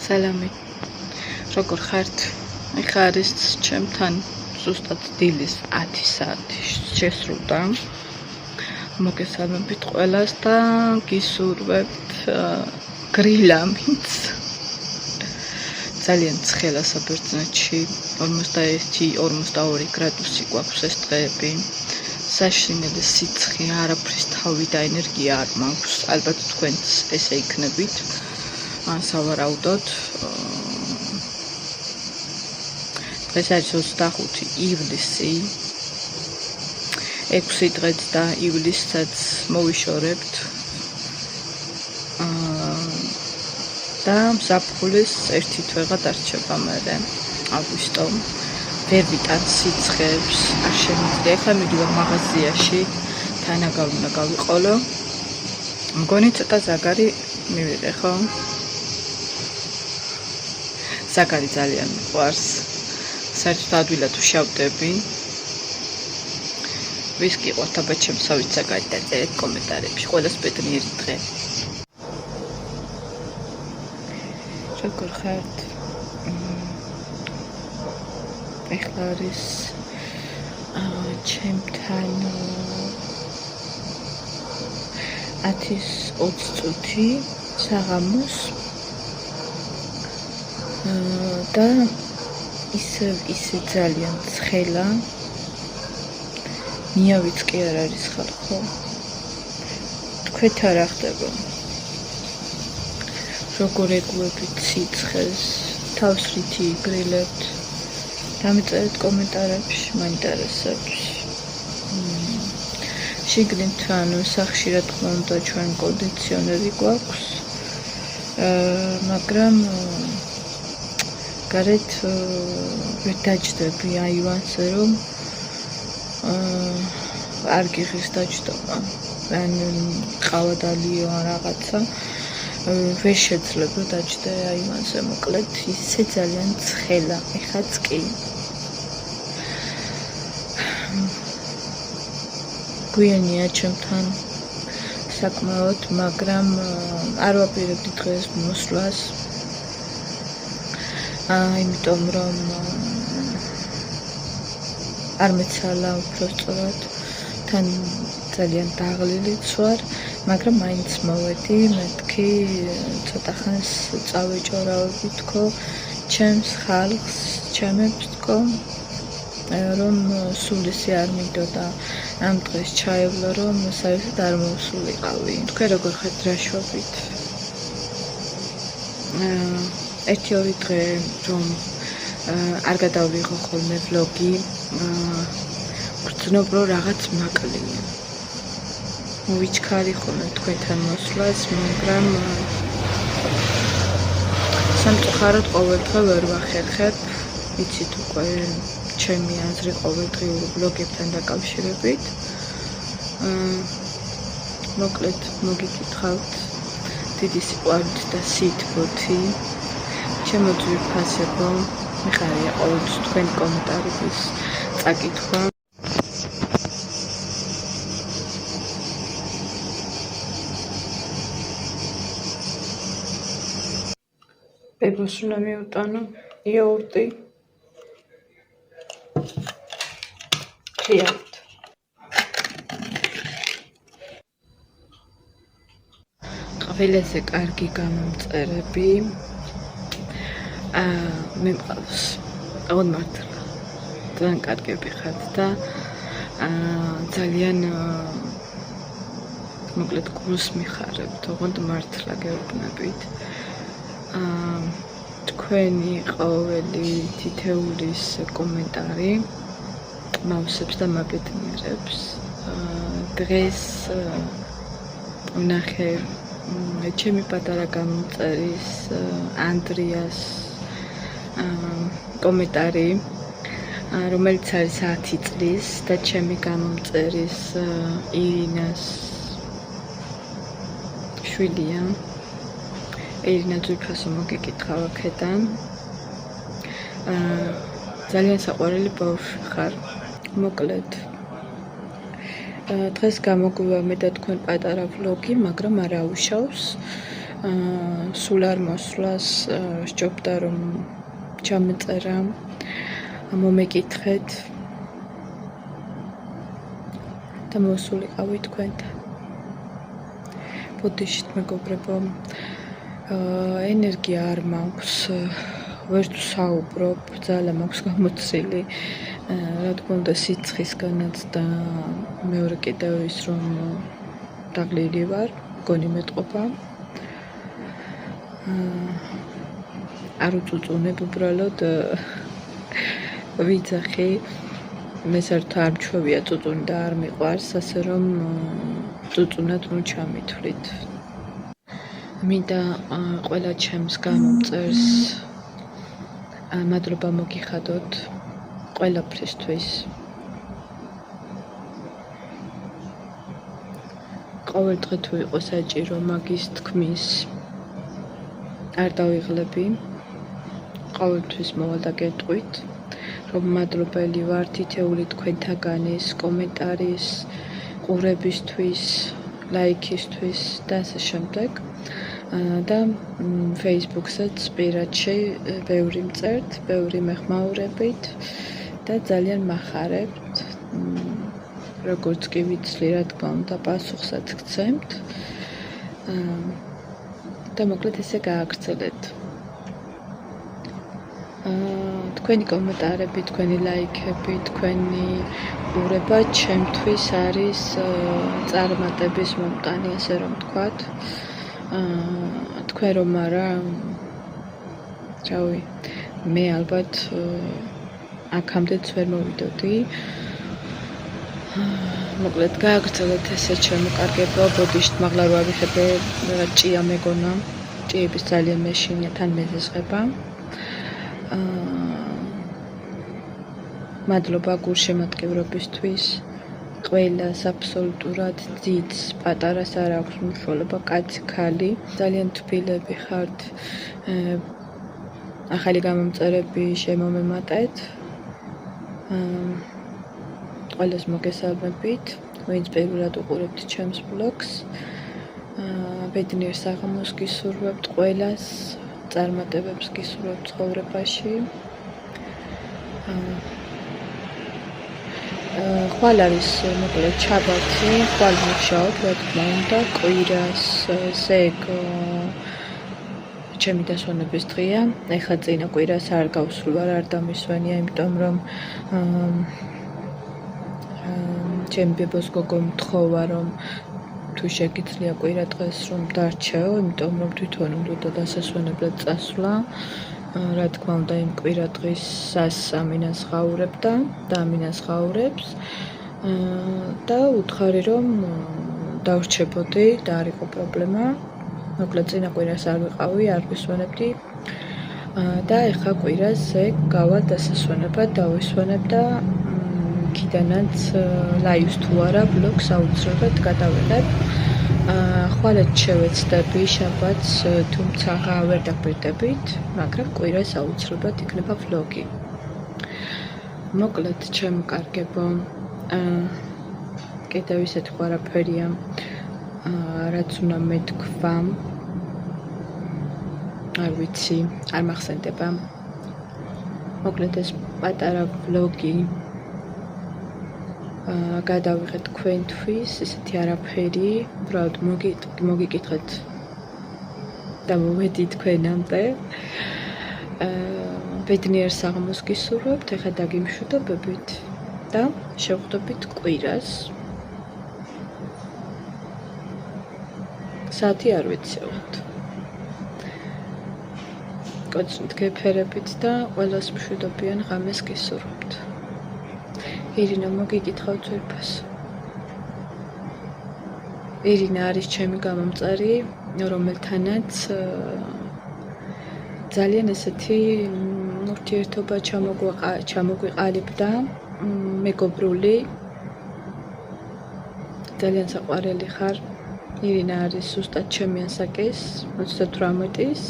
სალამი. როგორ ხართ? ეხლა არის ჩემთან ზუსტად დილის 10 საათი შესრულდა. მოგესალმებით ყველას და გისურვებთ გრილამით. ძალიან ცხელა საბერძნეთში 41-42 გრადუსი გვაქვს ეს დღეები. საშინელი სიცხე, არაფრის თავი და ენერგია არ მაქვს. ალბათ თქვენც ესე იქნებით. სავარაუდოდ დღეს არის 25 ივლისი. 6 დღეც და ივლისსაც მოვიშორებთ. და ზაფხულის ერთი თვეღა დარჩება მერე აგვისტო. ვერ ვიტან სიცხეებს, არ შემიძლია. ეხლა მივიდივარ მაღაზიაში, თანაგავ უნდა გავიყოლო. მგონი ცოტა ზაგარი მივიღე, ხო? ზაგარი ძალიან მიყვარს. საერთოდ ადვილად ვშავდები. ვის გიყვართ აბა ჩემსავით ზაგარი დაწერეთ კომენტარებში. ყველას ბედნიერი დღე. როგორ ხართ? ეხლა არის ჩემთან 10:20 წუთი საღამოს და ისე ძალიან ცხელა. ნიავიც კი არ არის ხალხო. თქვენ რა ხდება? როგორ ეგუებით სიცხეს? თავს რითი იგრილებთ? დამწერეთ კომენტარებში, მაინტერესებს. შიგნით ანუ სახში რა თქმა უნდა ჩვენ კონდიციონერი გვაქვს. მაგრამ გარეთ ვერ დაჯდები აივანზე რომ არ გიღის დაჯდობა. ან ყავადალიო ან რაღაცა ვერ შეძლებ დაჯდე აივანზე მოკლედ ისე ძალიან ცხელა. ეხაც კი გვიანია ჩემთან საკმაოდ, მაგრამ არ ვაპირებდი დღეს მოსვლას. იმიტომ რომ არ მეცალა უბრალოდ თან ძალიან დაღლილიც ვარ, მაგრამ მაინც მოვედი, მეთქი ცოტა ხანს წავეჭორავები თქო ჩემს ხალხს, ჩემებს თქო რომ სულისი არ მინდოდა ამ დღეს ჩაევლო რომ საერთოდ არ მოვსულიყავი. თქვენ როგორ ხართ, რა შევით? 1-2 დღე რომ არ გადავიღო ხოლმე ვლოგი, გრძნობ რომ რაღაც მაკლია. მოვიჩქარი ხოლმე თქვენთან მოსვლას, მაგრამ სამწუხაროდ ყოველდღე ვერ ვახერხებ. ვიცით უკვე ჩემი აზრი ყოველდღიური ვლოგებთან დაკავშირებით. მოკლედ მოგიკითხავთ დიდი სიყვარული და სითბოთი. ჩემო ძვირფასებო, მიხარია ყოველთვის თქვენი კომენტარების წაკითხვა. ბებოს უნდა მიუტანო იაურტი. ხიართ. ყველაზე კარგი გამომწერები მე მყავს. აღარ მართლა. ძალიან კარგები ხართ და ძალიან მოკლედ გულს მიხარებთ, ოღონდ მართლა გეუბნებით. თქვენი ყოველი თითეულის კომენტარი მავსებს და მაბედნიერებს. დღეს ვნახე ჩემი პატარა გამომწერის ანდრიას კომენტარი, რომელიც არის 10 წლის და ჩემი გამომწერის ირინას შვილია. ერინა ძვირფასო მოგიკითხავ აქედან. ძალიან საყვარელი ბავშვი ხარ. მოკლედ დღეს გამოგვივა მე და თქვენ პატარა ვლოგი, მაგრამ არ აუშავს. სულ არ მოსვლას სჯობდა რომ ჩამეწერა მომეკითხეთ და მოსულიყავი თქვენთან. ბოდიშით მეგობრებო, ენერგია არ მაქვს, ვერ ვსაუბრობ, ძალა მაქვს გამოცილი, რა თქმა უნდა სიცხისგანაც და მეორე კიდევ ის რომ დაღლილი ვარ, მგონი მეტყობა. არ უწუწუნებ უბრალოდ ვიძახი, მე საერთოდ არ მჩვევია წუწუნი და არ მიყვარს, ასე რომ წუწუნად ნუ ჩამითვლით. მინდა ყველა ჩემს გამომწერს მადლობა მოგიხადოთ ყველაფრისთვის. ყოველ დღე თუ იყო საჭირო მაგის თქმის არ დავიღლები, ყოველთვის მოვალ და გეტყვით, რომ მადლობელი ვარ თითეული თქვენთაგანის კომენტარის, ყურებისთვის, ლაიქისთვის და ასე შემდეგ. და Facebook-საც პირადში ბევრი მწერთ, ბევრი მეხმაურებით და ძალიან მახარებთ. როგორც კი ვიცლი, რა თქმა უნდა, პასუხსაც გცემთ. და მოკლედ ესე გააგრძელეთ. თქვენი კომენტარები, თქვენი ლაიქები, თქვენი ყურება ჩემთვის არის წარმატების მომტანი, ასე რომ ვთქვათ. თქვენ რომ არა, რავი, მე ალბათ აქამდეც ვერ მოვიდოდი. მოკლედ გააგრძელეთ ესე შემოკარგება, ბოდიშით მაღლა რო ავიხებე, რაღაც ჭია მეგონა, ჭიების ძალიან მეშინია, თან მეზესღება. მადლობა გულშემატკივრობისთვის. ყველას აბსოლუტურად ძიც, პატარას არ აქვს მნიშვნელობა, კაცი, ქალი. ძალიან თბილები ხართ. ახალი გამომწერები შემომემატეთ. ყველას მოგესალმებით, ვინც პირველად უყურებთ ჩემს ბლოგს. ბედნიერ საღამოს გისურვებთ ყველას, წარმატებებს გისურვებთ ცხოვრებაში. ხვალ არის მოკლედ შაბათი, ხვალ მუშაობ, რა თქმა უნდა, კვირას ზეგ ჩემი დასვენების დღეა. ეხლა წინა კვირას არ გავსულვარ, არ დამისვენია, იმიტომ რომ ჩემი ბებოს გოგო მთხოვა რომ თუ შეგიძლია კვირა დღეს რომ დარჩეო, იმიტომ რომ თვითონ უნდა დასასვენებლად წასვლა. რა თქმა უნდა იმ კვირა დღისას ამინას ღაურებდა და ამინას ღაურებს და უთხარი რომ დავრჩებოდი და არ იყო პრობლემა. მოკლედ წინა კვირას არ ვიყავი, არ ვისვენებდი და ეხლა კვირას ზეგ გავალ დასასვენებლად დავისვენებ და იქიდანაც ლაივს თუ არა ბლოგს აუცილებლად გადავიღებ. ხვალეთ შევეცდები შაბათს, თუმცა ვერ დაგვირდებით, მაგრამ კვირას აუცილებლად იქნება ვლოგი. მოკლედ ჩემკარგებო, კიდევ ისეთი ყველაფერია, რაც უნდა მეთქვა, არ ვიცი, არ მახსენდება. მოკლედ ეს პატარა ვლოგი გადავიღეთ თქვენთვის, ისეთი არაფერი, უბრალოდ მოგიკითხეთ და მოვედით თქვენამდე. ბედნიერ საღამოს გისურვებთ, ეხლა დაგიმშვიდობებით და შევხვდებით კვირას. საათი არ ვიცევთ. კოცნით გეფერებით და ყველას მშვიდობიან ღამეს გისურვებთ. ირინა მოგიკითხავ ძვირფას. ირინა არის ჩემი გამომწერი, რომელთანაც ძალიან ესეთი ურთიერთობა ჩამოგვიყალიბდა, მეგობრული. ძალიან საყვარელი ხარ. ირინა არის ზუსტად ჩემი ასაკის, 38-ის.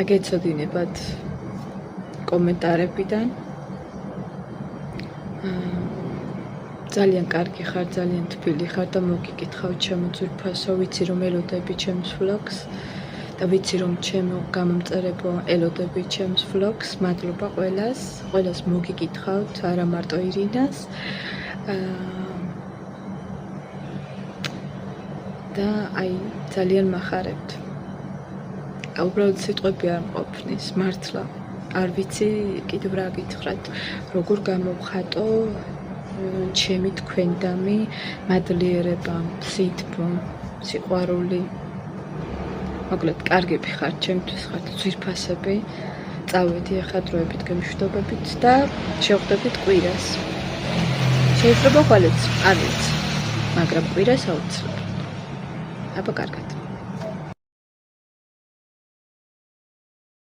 გეცოდინებათ კომენტარებიდან. ძალიან კარგი ხარ, ძალიან თბილი ხარ და მოგიკითხავ ჩემო ძვირფასო, ვიცი რომ ელოდები ჩემს vlogs და ვიცი რომ ჩემო გამომწერებო ელოდები ჩემს vlogs. მადლობა ყველას მოგიკითხავთ, არა მარტო ირინას. და აი ძალიან მახარებთ. უბრალოდ სიტყვები არ მყოფნის, მართლა. არ ვიცი კიდევ რა გითხრათ, როგორ გამოვხატო ჩემი თქვენდამი მადლიერება, სითბო, სიყვარული. მოკლედ, კარგები ხართ, ჩემთვის ხართ ძვირფასები. წავედი ახლა დროებით გემშვიდობებით და შევხვდებით კვირას. შეიძლება ხვალეც, არ ვიცი, მაგრამ კვირას აუცილებლად. აბა კარგად.